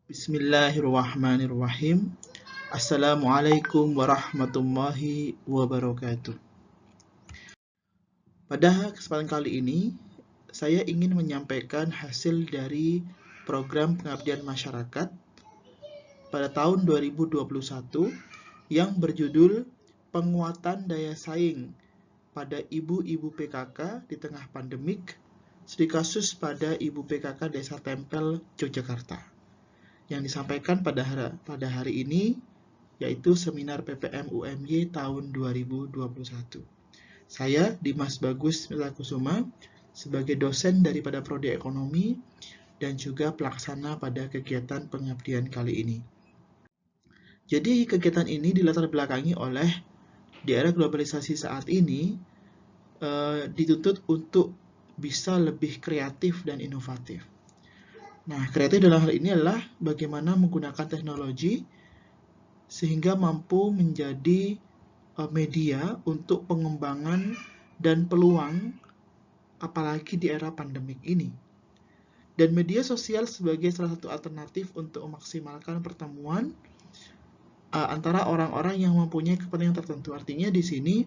Bismillahirrahmanirrahim. Assalamualaikum warahmatullahi wabarakatuh. Pada kesempatan kali ini, saya ingin menyampaikan hasil dari program pengabdian masyarakat pada tahun 2021 yang berjudul Penguatan Daya Saing pada Ibu-Ibu PKK di Tengah Pandemik, studi kasus pada Ibu PKK Desa Tempel, Yogyakarta. Yang disampaikan pada hari ini yaitu seminar PPM UMY tahun 2021. Saya Dimas Bagus Milakusuma sebagai dosen daripada Prodi Ekonomi dan juga pelaksana pada kegiatan pengabdian kali ini. Jadi kegiatan ini dilatar belakangi oleh di era globalisasi saat ini dituntut untuk bisa lebih kreatif dan inovatif. Nah, kreatif dalam hal ini adalah bagaimana menggunakan teknologi sehingga mampu menjadi media untuk pengembangan dan peluang apalagi di era pandemik ini. Dan media sosial sebagai salah satu alternatif untuk memaksimalkan pertemuan antara orang-orang yang mempunyai kepentingan tertentu. Artinya di sini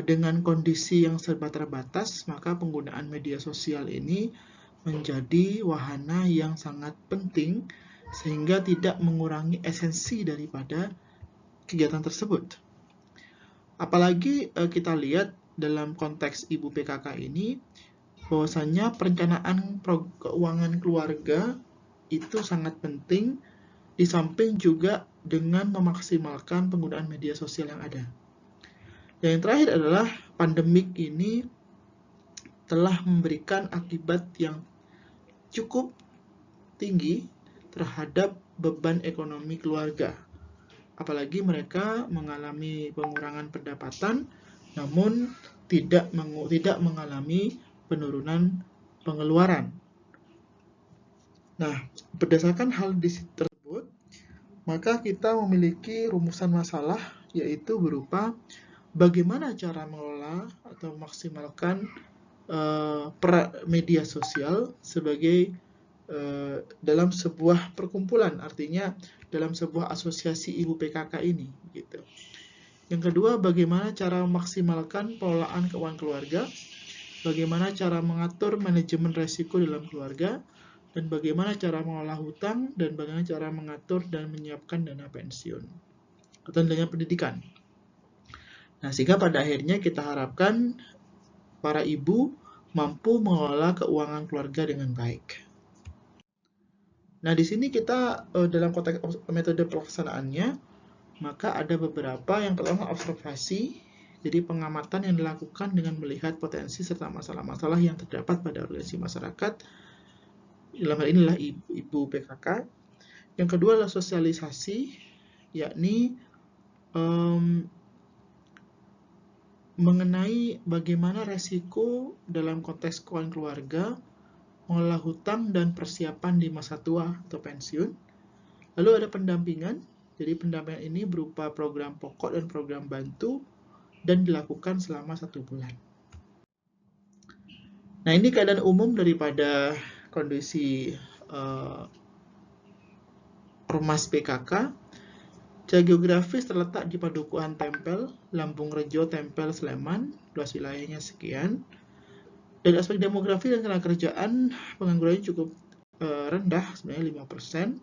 dengan kondisi yang serba terbatas, maka penggunaan media sosial ini menjadi wahana yang sangat penting sehingga tidak mengurangi esensi daripada kegiatan tersebut. Apalagi kita lihat dalam konteks Ibu PKK ini, bahwasanya perencanaan keuangan keluarga itu sangat penting, di samping juga dengan memaksimalkan penggunaan media sosial yang ada. Dan yang terakhir adalah pandemik ini telah memberikan akibat yang cukup tinggi terhadap beban ekonomi keluarga. Apalagi mereka mengalami pengurangan pendapatan, namun tidak mengalami penurunan pengeluaran. Nah, berdasarkan hal tersebut, maka kita memiliki rumusan masalah, yaitu berupa bagaimana cara mengelola atau memaksimalkan media sosial sebagai dalam sebuah perkumpulan, artinya dalam sebuah asosiasi Ibu PKK ini gitu. Yang kedua, bagaimana cara memaksimalkan pengelolaan keuangan keluarga, bagaimana cara mengatur manajemen resiko dalam keluarga, dan bagaimana cara mengelola hutang, dan bagaimana cara mengatur dan menyiapkan dana pensiun atau dana pendidikan. Nah, sehingga pada akhirnya kita harapkan para ibu mampu mengelola keuangan keluarga dengan baik. Nah, di sini kita dalam konteks metode pelaksanaannya, maka ada beberapa. Yang pertama, observasi, jadi pengamatan yang dilakukan dengan melihat potensi serta masalah-masalah yang terdapat pada organisasi masyarakat, dalam hal inilah Ibu PKK. Yang kedua adalah sosialisasi, yakni mengenai bagaimana resiko dalam konteks keuangan keluarga, mengelola hutang dan persiapan di masa tua atau pensiun. Lalu ada pendampingan, jadi pendampingan ini berupa program pokok dan program bantu dan dilakukan selama 1 bulan. Nah, ini keadaan umum daripada kondisi Ormas PKK. Secara geografis terletak di Padukuhan Tempel, Lampung Rejo, Tempel, Sleman, luas wilayahnya sekian. Dari aspek demografi dan tenaga kerjaan, penganggurannya cukup rendah, sebenarnya 5%,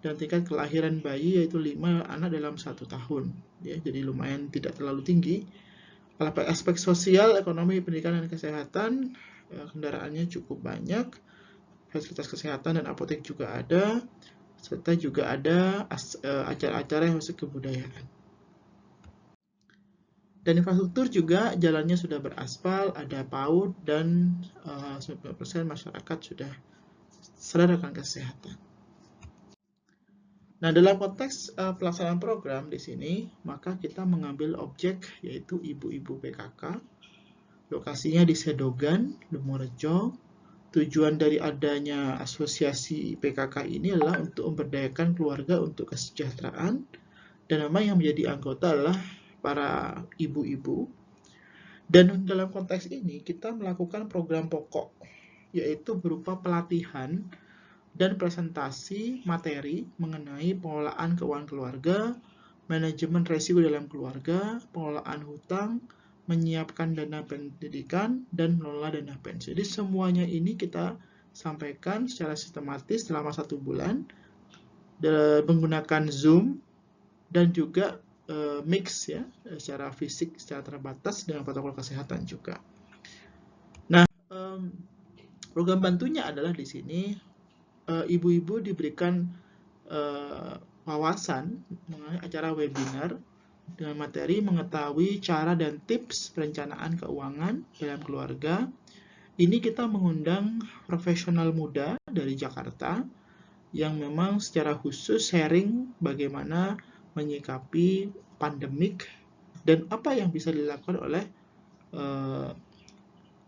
dan tingkat kelahiran bayi yaitu 5 anak dalam 1 tahun. Ya, jadi lumayan tidak terlalu tinggi. Kalau aspek sosial, ekonomi, pendidikan, dan kesehatan, kendaraannya cukup banyak, fasilitas kesehatan dan apotek juga ada, serta juga ada acara-acara yang masuk kebudayaan. Dan infrastruktur juga jalannya sudah beraspal, ada PAUD, dan 90% masyarakat sudah sadar akan kesehatan. Nah, dalam konteks pelaksanaan program di sini, maka kita mengambil objek yaitu Ibu-Ibu PKK. Lokasinya di Sedogan, Lumurjo. Tujuan dari adanya asosiasi PKK ini adalah untuk memberdayakan keluarga untuk kesejahteraan, dan memang yang menjadi anggota adalah para ibu-ibu. Dan dalam konteks ini kita melakukan program pokok, yaitu berupa pelatihan dan presentasi materi mengenai pengelolaan keuangan keluarga, manajemen risiko dalam keluarga, pengelolaan hutang, menyiapkan dana pendidikan, dan mengelola dana pensiun. Jadi semuanya ini kita sampaikan secara sistematis selama 1 bulan menggunakan Zoom dan juga mix ya, secara fisik, secara terbatas dengan protokol kesehatan juga. Nah, program bantunya adalah di sini ibu-ibu diberikan wawasan mengenai acara webinar dengan materi mengetahui cara dan tips perencanaan keuangan dalam keluarga. Ini kita mengundang profesional muda dari Jakarta yang memang secara khusus sharing bagaimana menyikapi pandemik dan apa yang bisa dilakukan oleh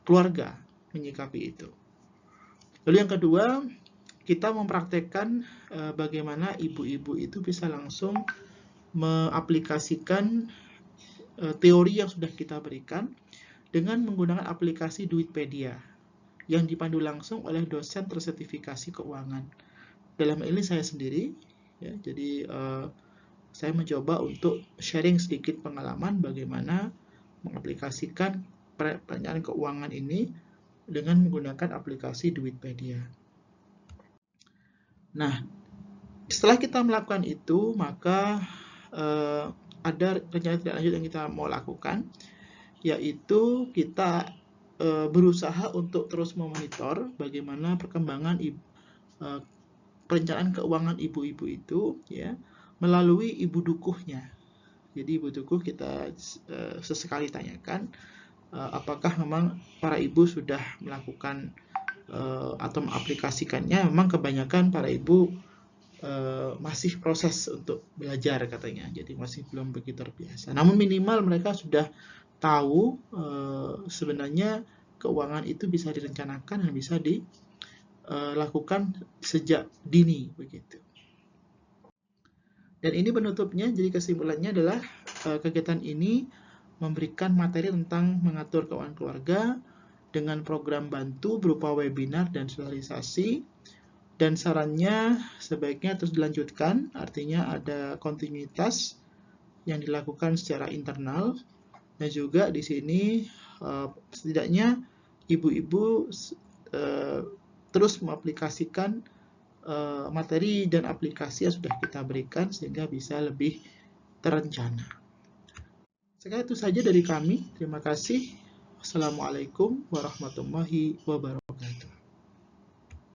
keluarga menyikapi itu. Lalu yang kedua, kita mempraktekkan bagaimana ibu-ibu itu bisa langsung mengaplikasikan teori yang sudah kita berikan dengan menggunakan aplikasi Duitpedia yang dipandu langsung oleh dosen tersertifikasi keuangan. Dalam ini saya sendiri, ya, jadi saya mencoba untuk sharing sedikit pengalaman bagaimana mengaplikasikan perencanaan keuangan ini dengan menggunakan aplikasi Duitpedia. Nah, setelah kita melakukan itu, maka ada rencana tindak lanjut yang kita mau lakukan, yaitu kita berusaha untuk terus memonitor bagaimana perkembangan perencanaan keuangan ibu-ibu itu, ya, melalui ibu dukuhnya. Jadi ibu dukuh kita sesekali tanyakan apakah memang para ibu sudah melakukan atau mengaplikasikannya. Memang kebanyakan para ibu masih proses untuk belajar katanya, jadi masih belum begitu terbiasa. Namun minimal mereka sudah tahu sebenarnya keuangan itu bisa direncanakan dan bisa dilakukan sejak dini begitu. Dan ini penutupnya, jadi kesimpulannya adalah kegiatan ini memberikan materi tentang mengatur keuangan keluarga dengan program bantu berupa webinar dan sosialisasi, dan sarannya sebaiknya terus dilanjutkan, artinya ada kontinuitas yang dilakukan secara internal, dan juga di sini setidaknya ibu-ibu terus mengaplikasikan materi dan aplikasi yang sudah kita berikan sehingga bisa lebih terencana. Sekian itu saja dari kami. Terima kasih. Wassalamualaikum warahmatullahi wabarakatuh.